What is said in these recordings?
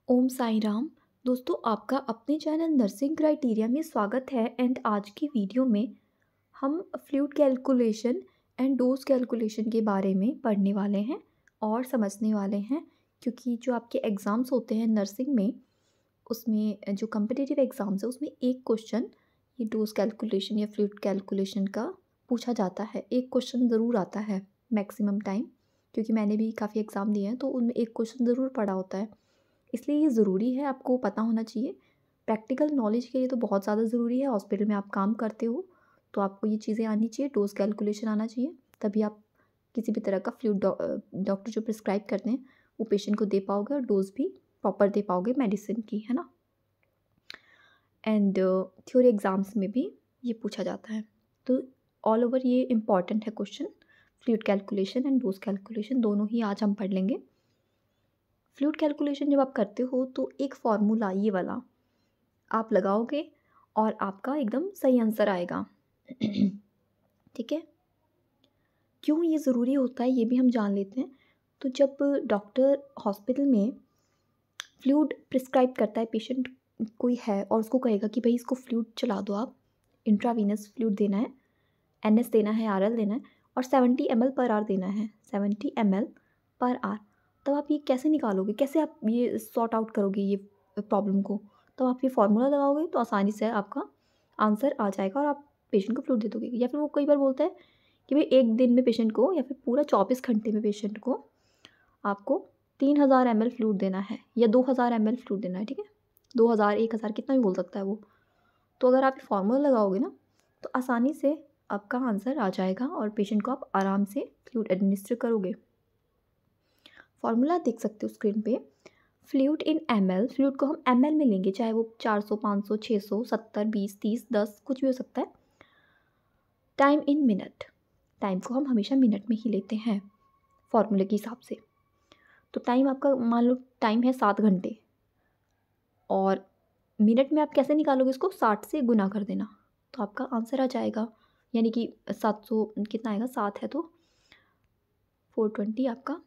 ओम साई राम। दोस्तों, आपका अपने चैनल नर्सिंग क्राइटेरिया में स्वागत है। एंड आज की वीडियो में हम fluid calculation and dose calculation के बारे में पढ़ने वाले हैं और समझने वाले हैं, क्योंकि जो आपके एग्ज़ाम्स होते हैं नर्सिंग में, उसमें जो कम्पिटिटिव एग्ज़ाम्स है उसमें एक क्वेश्चन ये डोज कैलकुलेशन या फ्लूइड कैलकुलेशन का पूछा जाता है। एक क्वेश्चन ज़रूर आता है मैक्सिमम टाइम, क्योंकि मैंने भी काफ़ी एग्ज़ाम दिए हैं तो उनमें एक क्वेश्चन ज़रूर पड़ा होता है। इसलिए ये ज़रूरी है, आपको पता होना चाहिए। प्रैक्टिकल नॉलेज के लिए तो बहुत ज़्यादा ज़रूरी है। हॉस्पिटल में आप काम करते हो तो आपको ये चीज़ें आनी चाहिए, डोज़ कैलकुलेशन आना चाहिए, तभी आप किसी भी तरह का फ्लूइड डॉक्टर जो प्रिस्क्राइब करते हैं वो पेशेंट को दे पाओगे और डोज़ भी प्रॉपर दे पाओगे मेडिसिन की, है ना। एंड थ्योरी एग्ज़ाम्स में भी ये पूछा जाता है। तो ऑल ओवर ये इम्पॉर्टेंट है question. Fluid calculation and dose calculation दोनों ही आज हम पढ़ लेंगे। फ्लूइड कैलकुलेशन जब आप करते हो तो एक फार्मूला ये वाला आप लगाओगे और आपका एकदम सही आंसर आएगा। ठीक है। क्यों ये ज़रूरी होता है ये भी हम जान लेते हैं। तो जब डॉक्टर हॉस्पिटल में फ्लूइड प्रिस्क्राइब करता है, पेशेंट कोई है और उसको कहेगा कि भाई इसको फ्लूइड चला दो, आप इंट्रावीनस फ्लूइड देना है, एनएस देना है, आरएल देना है और 70 ml पर आवर देना है, 70 ml पर आवर। तब आप ये कैसे निकालोगे, कैसे आप ये सॉर्ट आउट करोगे ये प्रॉब्लम को। तो आप ये फार्मूला लगाओगे तो आसानी से आपका आंसर आ जाएगा और आप पेशेंट को फ्लूइड दे दोगे। या फिर वो कई बार बोलता है कि भाई एक दिन में पेशेंट को या फिर पूरा 24 घंटे में पेशेंट को आपको 3000 ml फ्लूइड देना है या 2000 ml फ्लूइड देना है। ठीक है, 2000 1000 कितना भी बोल सकता है वो। तो अगर आप फार्मूला लगाओगे ना तो आसानी से आपका आंसर आ जाएगा और पेशेंट को आप आराम से फ्लूइड एडमिनिस्टर करोगे। फार्मूला देख सकते हो स्क्रीन पे। फ्लूइड इन ml, फ्लूइड को हम ml में लेंगे, चाहे वो 400 500 600 70 20 30 10 कुछ भी हो सकता है। टाइम इन मिनट, टाइम को हम हमेशा मिनट में ही लेते हैं फार्मूले के हिसाब से। तो टाइम आपका मान लो टाइम है 7 घंटे और मिनट में आप कैसे निकालोगे इसको, 60 से गुना कर देना तो आपका आंसर आ जाएगा। यानी कि 700 कितना आएगा, 7 है तो 420 आपका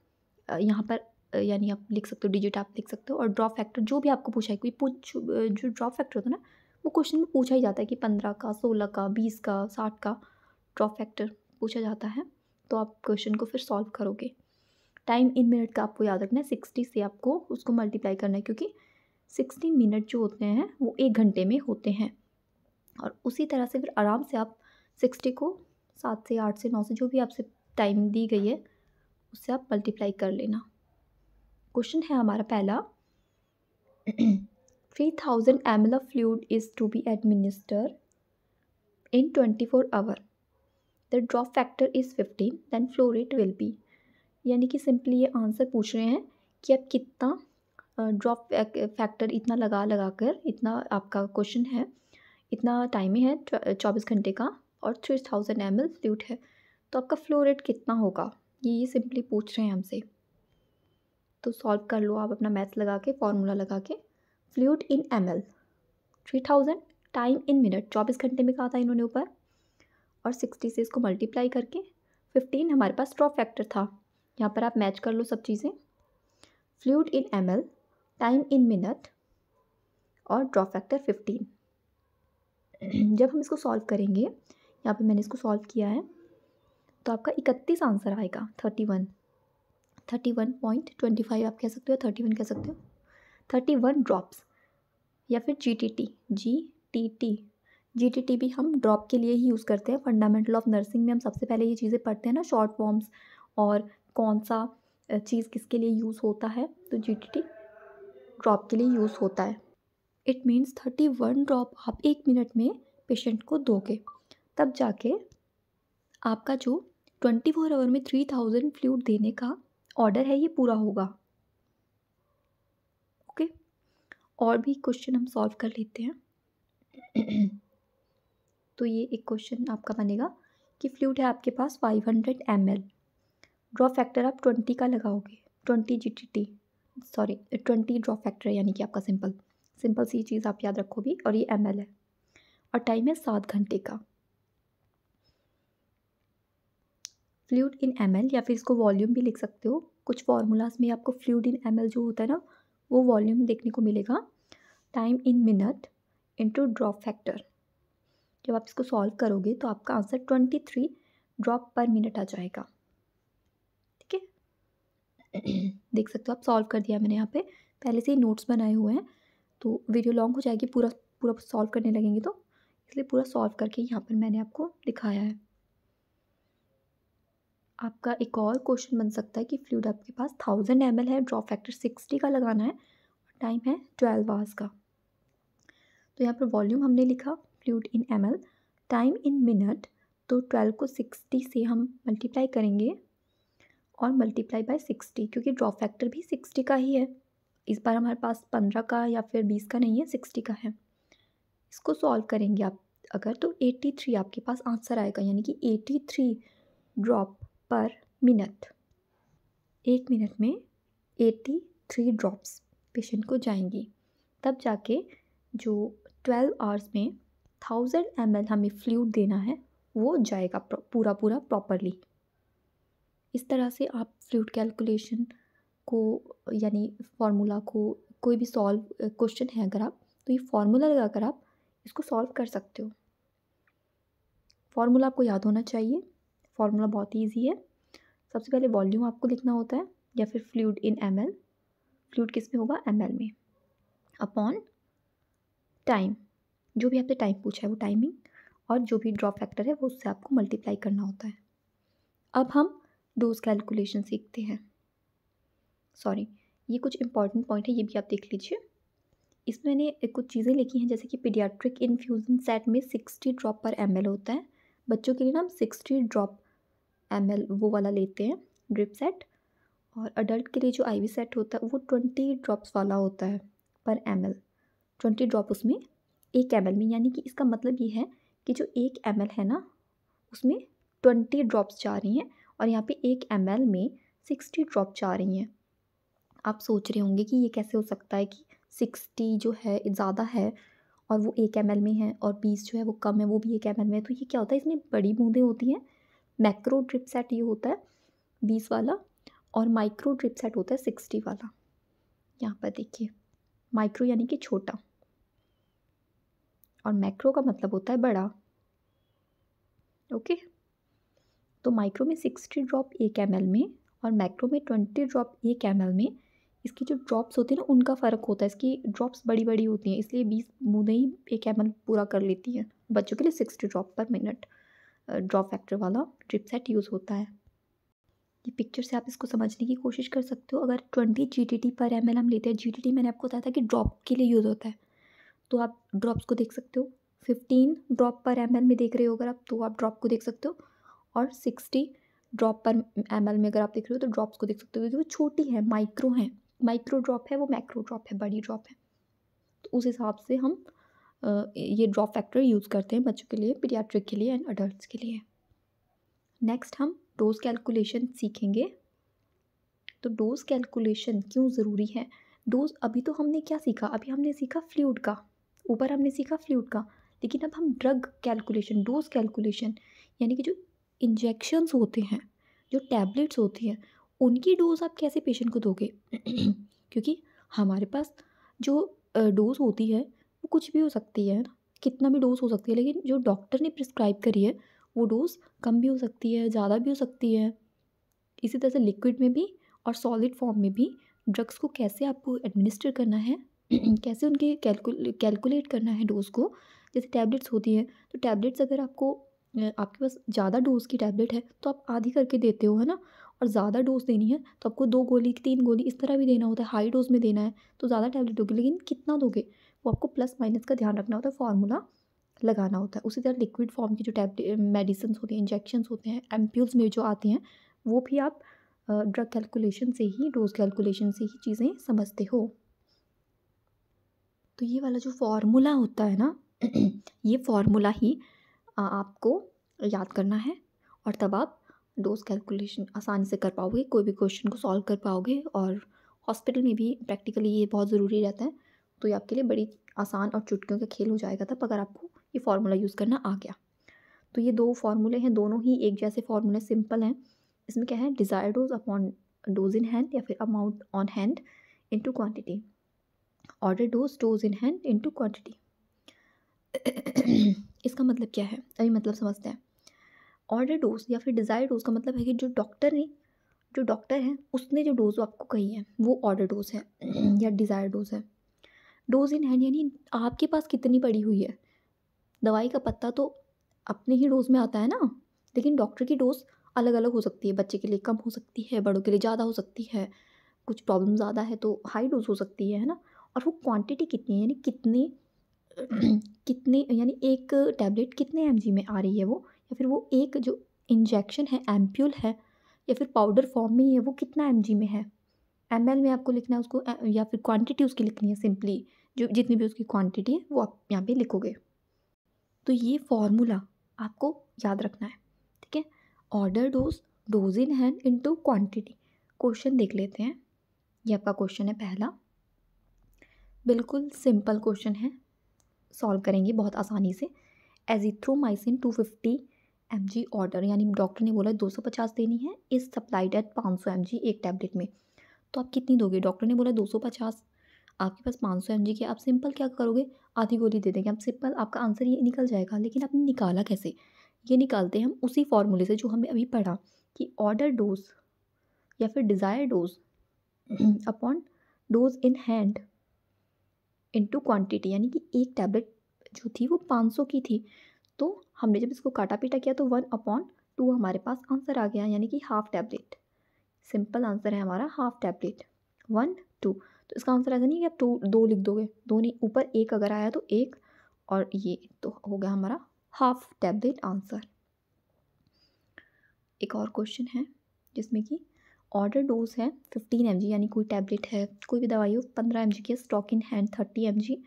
यहाँ पर यानी आप लिख सकते हो, डिजिट आप लिख सकते हो। और ड्रॉप फैक्टर जो भी आपको पूछा है, कोई जो ड्रॉप फैक्टर होता है ना वो क्वेश्चन में पूछा ही जाता है कि 15 का, 16 का, 20 का, 60 का ड्रॉप फैक्टर पूछा जाता है। तो आप क्वेश्चन को फिर सॉल्व करोगे। टाइम इन मिनट का आपको याद रखना है, 60 से आपको उसको मल्टीप्लाई करना है, क्योंकि 60 मिनट जो होते हैं वो 1 घंटे में होते हैं। और उसी तरह से फिर आराम से आप 60 को 7 से 8 से 9 से जो भी आपसे टाइम दी गई है उससे आप मल्टीप्लाई कर लेना। क्वेश्चन है हमारा पहला। 3000 ml of fluid is to be administered in 24 hours. The drop factor is 15, then flow rate will be। यानी कि सिंपली ये आंसर पूछ रहे हैं कि आप कितना ड्रॉप फैक्टर इतना लगा कर, इतना आपका क्वेश्चन है, इतना टाइम है 24 घंटे का और 3000 ml फ्लूइड है, तो आपका फ्लो रेट कितना होगा, ये सिंपली पूछ रहे हैं हमसे। तो सॉल्व कर लो आप अपना मैथ लगा के, फॉर्मूला लगा के। Fluid in ml 3000, time in minute 24 घंटे में कहा था इन्होंने ऊपर, और 60 से इसको मल्टीप्लाई करके 15 हमारे पास ड्रॉप फैक्टर था। यहाँ पर आप मैच कर लो सब चीज़ें। Fluid in ml, time in minute और ड्रॉप फैक्टर 15। जब हम इसको सॉल्व करेंगे, यहाँ पे मैंने इसको सॉल्व किया है, तो आपका 31 आंसर आएगा। 31.25 आप कह सकते हो, 31 कह सकते हो। 31 ड्रॉप्स या फिर जीटीटी भी हम ड्रॉप के लिए ही यूज़ करते हैं। फंडामेंटल ऑफ नर्सिंग में हम सबसे पहले ये चीज़ें पढ़ते हैं ना, शॉर्ट फॉर्म्स और कौन सा चीज़ किसके लिए यूज़ होता है। तो जीटीटी ड्रॉप के लिए यूज़ होता है। इट मीन्स 31 ड्रॉप आप 1 मिनट में पेशेंट को दोगे, तब जाके आपका जो 24 आवर में 3000 फ्लूइड देने का ऑर्डर है ये पूरा होगा। ओके, और भी क्वेश्चन हम सॉल्व कर लेते हैं। तो ये एक क्वेश्चन आपका बनेगा कि फ्लूइड है आपके पास 500 ml, ड्रॉप फैक्टर आप 20 का लगाओगे, 20 जीटीटी, सॉरी 20 ड्रॉप फैक्टर, यानी कि आपका सिंपल सी चीज़ आप याद रखो भी। और ये ml है और टाइम है 7 घंटे का। फ्लूइड इन ml या फिर इसको वॉल्यूम भी लिख सकते हो। कुछ फार्मूलाज में आपको फ्लूइड इन ml जो होता है ना वो वॉल्यूम देखने को मिलेगा time in minute into drop factor. जब आप इसको सॉल्व करोगे तो आपका आंसर 23 ड्रॉप पर मिनट आ जाएगा। ठीक है, देख सकते हो आप, सॉल्व कर दिया मैंने यहाँ पे, पहले से ही नोट्स बनाए हुए हैं, तो वीडियो लॉन्ग हो जाएगी पूरा पूरा सॉल्व करने लगेंगे तो, इसलिए पूरा सॉल्व करके यहाँ पर मैंने आपको दिखाया है। आपका एक और क्वेश्चन बन सकता है कि फ्लूइड आपके पास 1000 ml है, ड्रॉप फैक्टर 60 का लगाना है, टाइम है 12 आवर्स का। तो यहाँ पर वॉल्यूम हमने लिखा fluid in ml, time in minute, तो 12 को 60 से हम मल्टीप्लाई करेंगे और मल्टीप्लाई बाय 60, क्योंकि ड्रॉप फैक्टर भी 60 का ही है। इस बार हमारे पास 15 का या फिर 20 का नहीं है, 60 का है। इसको सॉल्व करेंगे आप अगर, तो 83 आपके पास आंसर आएगा, यानी कि 83 ड्रॉप पर मिनट। 1 मिनट में 83 ड्रॉप्स पेशेंट को जाएंगी, तब जाके जो 12 आवर्स में 1000 ml हमें फ्लूइड देना है वो जाएगा पूरा प्रॉपरली। इस तरह से आप फ्लूइड कैलकुलेशन को, यानी फार्मूला को, कोई भी सॉल्व क्वेश्चन है अगर आप, तो ये फार्मूला लगाकर आप इसको सॉल्व कर सकते हो। फार्मूला आपको याद होना चाहिए, फार्मूला बहुत ही ईजी है। सबसे पहले वॉल्यूम आपको लिखना होता है, या फिर फ्लूइड इन ml, फ्लूइड किस में होगा, ml में, अपॉन टाइम, जो भी आपने टाइम पूछा है वो टाइमिंग, और जो भी ड्रॉप फैक्टर है वो उससे आपको मल्टीप्लाई करना होता है। अब हम डोज कैलकुलेशन सीखते हैं। सॉरी, ये कुछ इंपॉर्टेंट पॉइंट है, ये भी आप देख लीजिए। इसमें मैंने कुछ चीज़ें लिखी हैं, जैसे कि पीडियाट्रिक इन्फ्यूज़न सेट में 60 ड्रॉप पर ml होता है। बच्चों के लिए ना हम 60 ड्रॉप ml वो वाला लेते हैं ड्रिप सेट, और अडल्ट के लिए जो IV सेट होता है वो 20 ड्रॉप्स वाला होता है पर ml। 20 ड्रॉप उसमें 1 ml में, यानी कि इसका मतलब ये है कि जो 1 ml है ना उसमें 20 ड्रॉप्स जा रही हैं, और यहाँ पे 1 ml में 60 ड्रॉप जा रही हैं। आप सोच रहे होंगे कि ये कैसे हो सकता है कि 60 जो है ज़्यादा है और वो 1 ml में है, और 20 जो है वो कम है, वो भी 1 ml में है। तो ये क्या होता है, इसमें बड़ी बूंदें होती हैं। मैक्रो ड्रिप सेट ये होता है 20 वाला, और माइक्रो ड्रिप सेट होता है 60 वाला। यहाँ पर देखिए, माइक्रो यानी कि छोटा, और मैक्रो का मतलब होता है बड़ा। ओके, तो माइक्रो में 60 ड्रॉप 1 ml में, और मैक्रो में 20 ड्रॉप 1 ml में। इसकी जो ड्रॉप्स होती है ना उनका फ़र्क होता है, इसकी ड्रॉप्स बड़ी बड़ी होती हैं, इसलिए 20 बूंदें ही 1 ml पूरा कर लेती हैं। बच्चों के लिए 60 ड्रॉप पर मिनट ड्रॉप फैक्टर वाला ड्रिप सेट यूज़ होता है। ये पिक्चर से आप इसको समझने की कोशिश कर सकते हो। अगर 20 GTT पर ml हम लेते हैं, GTT मैंने आपको बताया था कि ड्रॉप के लिए यूज़ होता है, तो आप ड्रॉप्स को देख सकते हो। 15 ड्रॉप पर ml में देख रहे हो अगर आप, तो आप ड्रॉप को देख सकते हो, और 60 ड्रॉप पर ml में अगर आप देख रहे हो तो ड्रॉप्स को देख सकते हो, क्योंकि वो छोटी है, माइक्रो है। माइक्रो ड्रॉप है, वो मैक्रो ड्रॉप है, बड़ी ड्रॉप है। तो उस हिसाब से हम ये ड्रॉप फैक्टर यूज़ करते हैं बच्चों के लिए, पीडियाट्रिक के लिए एंड अडल्ट्स के लिए। नेक्स्ट हम डोज कैलकुलेशन सीखेंगे। तो डोज कैलकुलेशन क्यों ज़रूरी है। डोज, अभी तो हमने क्या सीखा, अभी हमने सीखा फ्लूइड का, ऊपर हमने सीखा फ्लूइड का, लेकिन अब हम ड्रग कैलकुलेशन, डोज कैलकुलेशन, यानी कि जो इंजेक्शंस होते हैं, जो टैबलेट्स होती हैं, उनकी डोज आप कैसे पेशेंट को दोगे। क्योंकि हमारे पास जो डोज होती है वो कुछ भी हो सकती है ना, कितना भी डोज हो सकती है, लेकिन जो डॉक्टर ने प्रिस्क्राइब करी है वो डोज कम भी हो सकती है, ज़्यादा भी हो सकती है। इसी तरह से लिक्विड में भी और सॉलिड फॉर्म में भी ड्रग्स को कैसे आपको एडमिनिस्टर करना है, कैसे उनके कैलकुलेट करना है डोज को। जैसे टैबलेट्स होती हैं, तो टैबलेट्स अगर आपको आपके पास ज़्यादा डोज़ की टैबलेट है तो आप आधी करके देते हो, है ना, और ज़्यादा डोज़ देनी है तो आपको 2 गोली 3 गोली इस तरह भी देना होता है, हाई डोज़ में देना है तो ज़्यादा टैबलेट दोगे, लेकिन कितना दोगे वो आपको प्लस माइनस का ध्यान रखना होता है, फार्मूला लगाना होता है। उसी तरह लिक्विड फॉर्म की जो टैबलेट मेडिसिन होती हैं, इंजेक्शंस होते हैं, एम्प्यूल्स में जो आती हैं, वो भी आप ड्रग कैलकुलेशन से ही, डोज कैलकुलेशन से ही चीज़ें समझते हो। तो ये वाला जो फार्मूला होता है ना, ये फार्मूला ही आपको याद करना है, और तब आप डोज कैलकुलेशन आसानी से कर पाओगे, कोई भी क्वेश्चन को सॉल्व कर पाओगे। और हॉस्पिटल में भी प्रैक्टिकली ये बहुत ज़रूरी रहता है, तो ये आपके लिए बड़ी आसान और चुटकियों का खेल हो जाएगा तब, अगर आपको ये फार्मूला यूज़ करना आ गया। तो ये 2 फार्मूले हैं, दोनों ही एक जैसे फार्मूले, सिंपल हैं। इसमें क्या है, desired dose upon dose in hand, या फिर amount on hand into quantity. Order dose, dose in hand into quantity. इसका मतलब क्या है, अभी मतलब समझते हैं। ऑर्डर डोज या फिर डिज़ायर डोज का मतलब है कि जो डॉक्टर है उसने जो डोज आपको कही है वो ऑर्डर डोज है या डिज़ायर डोज है। डोज इन हैंड यानी आपके पास कितनी पड़ी हुई है। दवाई का पत्ता तो अपने ही डोज में आता है ना, लेकिन डॉक्टर की डोज अलग अलग हो सकती है। बच्चे के लिए कम हो सकती है, बड़ों के लिए ज़्यादा हो सकती है, कुछ प्रॉब्लम ज़्यादा है तो हाई डोज हो सकती है ना। और वो क्वांटिटी कितनी है, यानी कितने कितने, यानी एक टैबलेट कितने एमजी में आ रही है वो, या फिर वो एक जो इंजेक्शन है, एम्प्यूल है या फिर पाउडर फॉर्म में ही है, वो कितना एमजी में है। एमएल में आपको लिखना है उसको, या फिर क्वांटिटी उसकी लिखनी है सिंपली, जो जितनी भी उसकी क्वांटिटी है वो आप यहाँ पे लिखोगे। तो ये फॉर्मूला आपको याद रखना है, ठीक है। Order dose, dose in hand into quantity. Question देख लेते हैं। ये आपका क्वेश्चन है पहला, बिल्कुल सिंपल क्वेश्चन है, सॉल्व करेंगे बहुत आसानी से। एजिथ्रोमाइसिन 250 mg ऑर्डर, यानी डॉक्टर ने बोला 250 देनी है, इस सप्लाइड एट 500 mg एक टैबलेट में। तो आप कितनी दोगे, डॉक्टर ने बोला 250, आपके पास 500 mg की, आप सिंपल क्या करोगे, आधी गोली दे देंगे। आप सिंपल, आपका आंसर ये निकल जाएगा। लेकिन आपने निकाला कैसे, ये निकालते हैं हम उसी फॉर्मूले से जो हमने अभी पढ़ा कि ऑर्डर डोज या फिर desire dose upon dose in hand into quantity. यानी कि एक टैबलेट जो थी वो 500 की थी, तो हमने जब इसको काटा पीटा किया तो 1/2 हमारे पास आंसर आ गया, यानी कि हाफ टैबलेट। सिंपल आंसर है हमारा हाफ टैबलेट, 1/2। तो इसका आंसर ऐसा नहीं कि आप 2 लिख दोगे, 2 नहीं, ऊपर 1 अगर आया तो 1, और ये तो हो गया हमारा हाफ टैबलेट आंसर। एक और क्वेश्चन है जिसमें कि ऑर्डर डोज है 15 mg, यानी कोई टैबलेट है, कोई भी दवाई हो 15 mg की, स्टॉक इन हैंड 30 mg,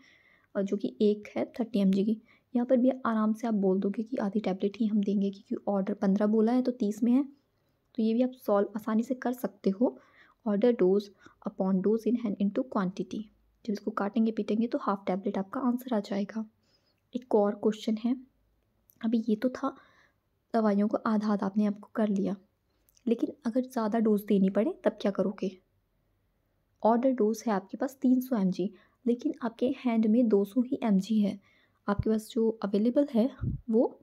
और जो कि एक है 30 mg की। यहाँ पर भी आराम से आप बोल दोगे कि आधी टैबलेट ही हम देंगे, क्योंकि ऑर्डर 15 बोला है तो 30 में है। तो ये भी आप सॉल्व आसानी से कर सकते हो। Order dose upon dose in hand into quantity, जब इसको काटेंगे पीटेंगे तो हाफ टैबलेट आपका आंसर आ जाएगा। एक और क्वेश्चन है, अभी ये तो था दवाइयों को आधा आधा आपने आपको कर लिया, लेकिन अगर ज़्यादा डोज देनी पड़े तब क्या करोगे। ऑर्डर डोज है आपके पास 300 mg, लेकिन आपके हैंड में 200 ही mg है। आपके पास जो अवेलेबल है वो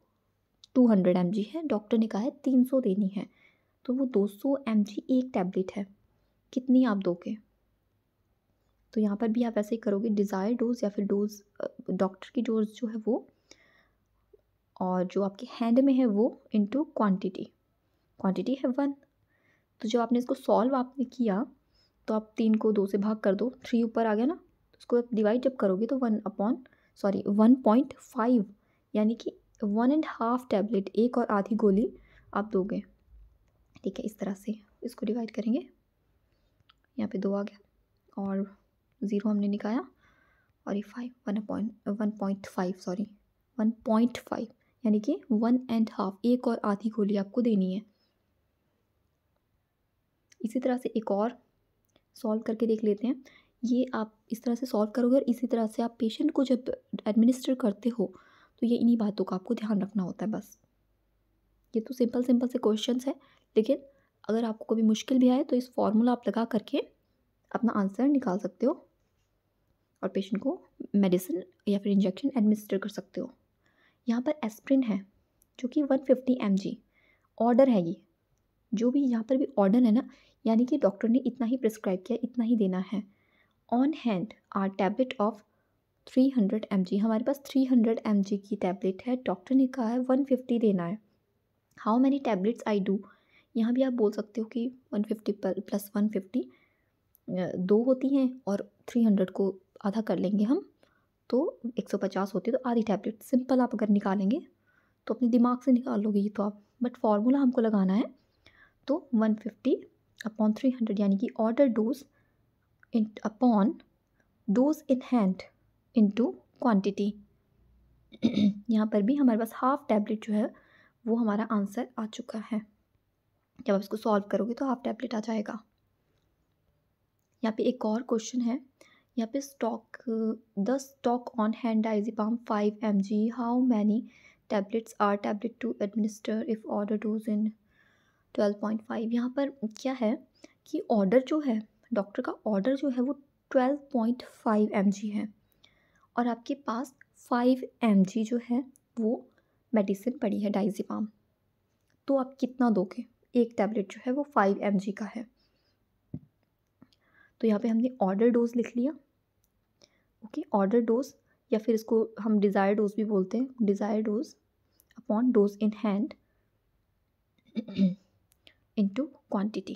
200 mg है, डॉक्टर ने कहा है 300 देनी है, तो वो 200 mg एक टैबलेट है, कितनी आप दोगे। तो यहाँ पर भी आप ऐसे ही करोगे, डिज़ायर डोज या फिर डोज, डॉक्टर की डोज जो है वो, और जो आपके हैंड में है वो इनटू क्वांटिटी, क्वांटिटी है 1। तो जब आपने इसको सॉल्व आपने किया तो आप 3 को 2 से भाग कर दो, 3 ऊपर आ गया ना, तो उसको आप डिवाइड जब करोगे तो 1.5, यानी कि 1.5 टैबलेट, एक और आधी गोली आप दोगे, ठीक है। इस तरह से इसको डिवाइड करेंगे, यहाँ पे 2 आ गया और 0 हमने निकाला, और ये 5, 1.5, यानी कि 1.5, एक और आधी गोली आपको देनी है। इसी तरह से एक और सॉल्व करके देख लेते हैं। ये आप इस तरह से सॉल्व करोगे और इसी तरह से आप पेशेंट को जब एडमिनिस्टर करते हो तो ये इन्हीं बातों का आपको ध्यान रखना होता है बस। ये तो सिंपल सिंपल से क्वेश्चंस है, लेकिन अगर आपको कभी मुश्किल भी आए तो इस फॉर्मूला आप लगा करके अपना आंसर निकाल सकते हो और पेशेंट को मेडिसिन या फिर इंजेक्शन एडमिनिस्टर कर सकते हो। यहाँ पर एस्प्रिन है जो कि 150 mg ऑर्डर है। ये जो भी यहाँ पर भी ऑर्डर है ना, यानी कि डॉक्टर ने इतना ही प्रिस्क्राइब किया, इतना ही देना है। On hand are tablet of 300 mg, हमारे पास 300 mg की टैबलेट है, डॉक्टर ने कहा है 150 देना है। How many tablets I do, यहाँ भी आप बोल सकते हो कि 150 प्लस 150 2 होती हैं और 300 को आधा कर लेंगे हम तो 150 होती है, तो आधी टैबलेट। सिंपल आप अगर निकालेंगे तो अपने दिमाग से निकाल लोगे ये तो आप, बट फॉर्मूला हमको लगाना है। तो 150 अपॉन 300, यानी कि order dose upon dose in hand into quantity. यहाँ पर भी हमारे पास हाफ टैबलेट जो है वो हमारा आंसर आ चुका है। जब आप इसको सॉल्व करोगे तो हाफ टैबलेट आ जाएगा। यहाँ पे एक और क्वेश्चन है, यहाँ पे the stock on hand diazepam 5 mg, how many tablets are tablet to administer if order dose in 12.5। यहाँ पर क्या है कि ऑर्डर जो है, डॉक्टर का ऑर्डर जो है वो 12.5 mg है और आपके पास 5 mg जो है वो मेडिसिन पड़ी है डाइज़ेपाम, तो आप कितना दोगे? एक टैबलेट जो है वो 5 mg का है। तो यहाँ पे हमने ऑर्डर डोज लिख लिया। ओके, ऑर्डर डोज या फिर इसको हम डिज़ायर डोज भी बोलते हैं, desire dose upon dose in hand into quantity.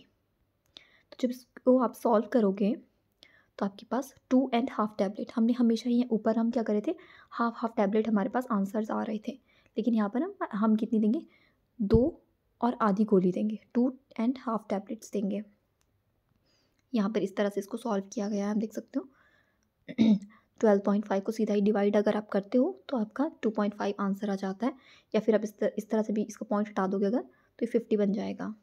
तो जब इसको आप सॉल्व करोगे तो आपके पास 2.5 टैबलेट, हमने हमेशा ही ऊपर हम क्या कर रहे थे, हाफ टैबलेट हमारे पास आंसर्स आ रहे थे, लेकिन यहाँ पर हम कितनी देंगे, 2 और आधी गोली देंगे, 2.5 टैबलेट्स देंगे। यहाँ पर इस तरह से इसको सॉल्व किया गया है, आप देख सकते हो। 12.5 को सीधा ही डिवाइड अगर आप करते हो तो आपका 2.5 आंसर आ जाता है, या फिर आप इस तरह से भी इसका पॉइंट हटा दोगे अगर तो ये 50 बन जाएगा।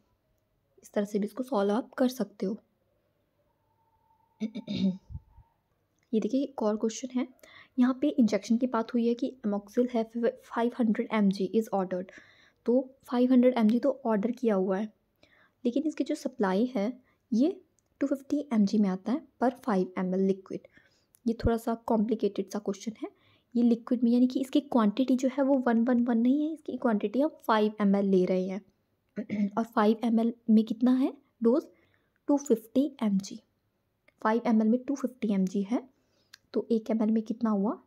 इस तरह से भी इसको सॉल्व आप कर सकते हो। ये देखिए एक और क्वेश्चन है, यहाँ पे इंजेक्शन की बात हुई है कि एमोक्सिल है 500 mg इज़ ऑर्डर्ड, तो 500 mg तो ऑर्डर किया हुआ है, लेकिन इसकी जो सप्लाई है ये 250 mg में आता है पर 5 ml लिक्विड। ये थोड़ा सा कॉम्प्लिकेटेड सा क्वेश्चन है। ये लिक्विड में यानी कि इसकी क्वांटिटी जो है वो 111 नहीं है, इसकी क्वांटिटी हम 5 ml ले रहे हैं और 5 ml में कितना है डोज, 250 mg। 5 ml में 250 mg है, तो 1 ml में कितना हुआ,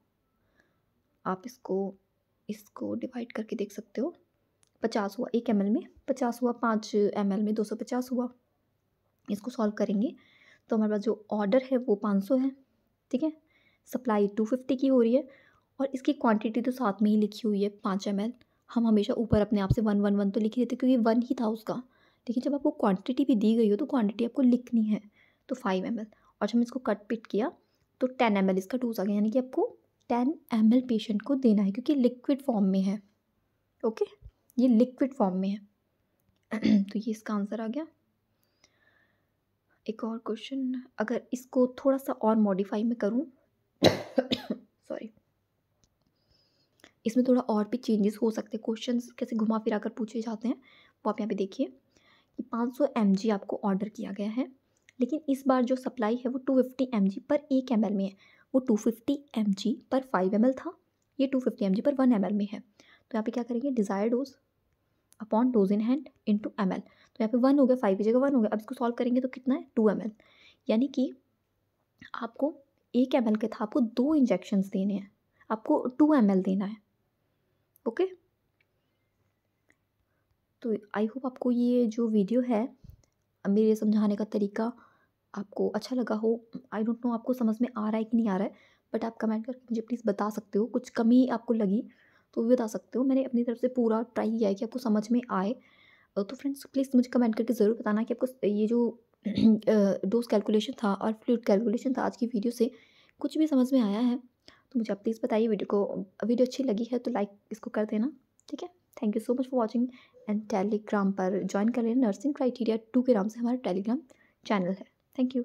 आप इसको डिवाइड करके देख सकते हो, 50 हुआ। 1 ml में 50 हुआ, 5 ml में 250 हुआ। इसको सॉल्व करेंगे तो हमारे पास जो ऑर्डर है वो 500 है, ठीक है, सप्लाई 250 की हो रही है और इसकी क्वांटिटी तो साथ में ही लिखी हुई है 5 ml। हम हमेशा ऊपर अपने आप से 111 तो लिख ही देते क्योंकि 1 ही था उसका, लेकिन जब आपको क्वांटिटी भी दी गई हो तो क्वांटिटी आपको लिखनी है, तो 5 ml। और जब हम इसको कट पिट किया तो 10 ml इसका डोज आ गया, यानी कि आपको 10 ml पेशेंट को देना है क्योंकि लिक्विड फॉर्म में है। ओके, ये लिक्विड फॉर्म में है तो ये इसका आंसर आ गया। एक और क्वेश्चन, अगर इसको थोड़ा सा और मॉडिफाई में करूँ सॉरी, इसमें थोड़ा और भी चेंजेस हो सकते हैं, क्वेश्चंस कैसे घुमा फिरा कर पूछे जाते हैं वो आप यहाँ पे देखिए कि 500 mg आपको ऑर्डर किया गया है, लेकिन इस बार जो सप्लाई है वो 250 mg पर 1 ml में है। वो 250 mg पर 5 ml था, ये 250 mg पर 1 ml में है। तो यहाँ पे क्या करेंगे, desire dose upon dose in hand into ml। तो यहाँ पे 1 हो गया, 5 की जगह 1 हो गया। अब इसको सॉल्व करेंगे तो कितना है, 2 ml, यानी कि आपको 1 ml के था, आपको 2 इंजेक्शन्स देने हैं, आपको 2 ml देना है। ओके, तो आई होप आपको ये जो वीडियो है मेरे समझाने का तरीका आपको अच्छा लगा हो। आई डोंट नो आपको समझ में आ रहा है कि नहीं आ रहा है, बट आप कमेंट करके मुझे प्लीज़ बता सकते हो। कुछ कमी आपको लगी तो भी बता सकते हो। मैंने अपनी तरफ से पूरा ट्राई किया है कि आपको समझ में आए। तो फ्रेंड्स प्लीज़ मुझे कमेंट करके ज़रूर बताना कि आपको ये जो डोज कैलकुलेशन था और फ्लूइड कैलकुलेशन था आज की वीडियो से कुछ भी समझ में आया है, तो मुझे आप प्लीज़ बताइए। वीडियो अच्छी लगी है तो लाइक इसको कर देना, ठीक है। Thank you so much for watching and Telegram पर ज्वाइन कर लेना, नर्सिंग क्राइटेरिया 2 के नाम से हमारा टेलीग्राम चैनल है। Thank you.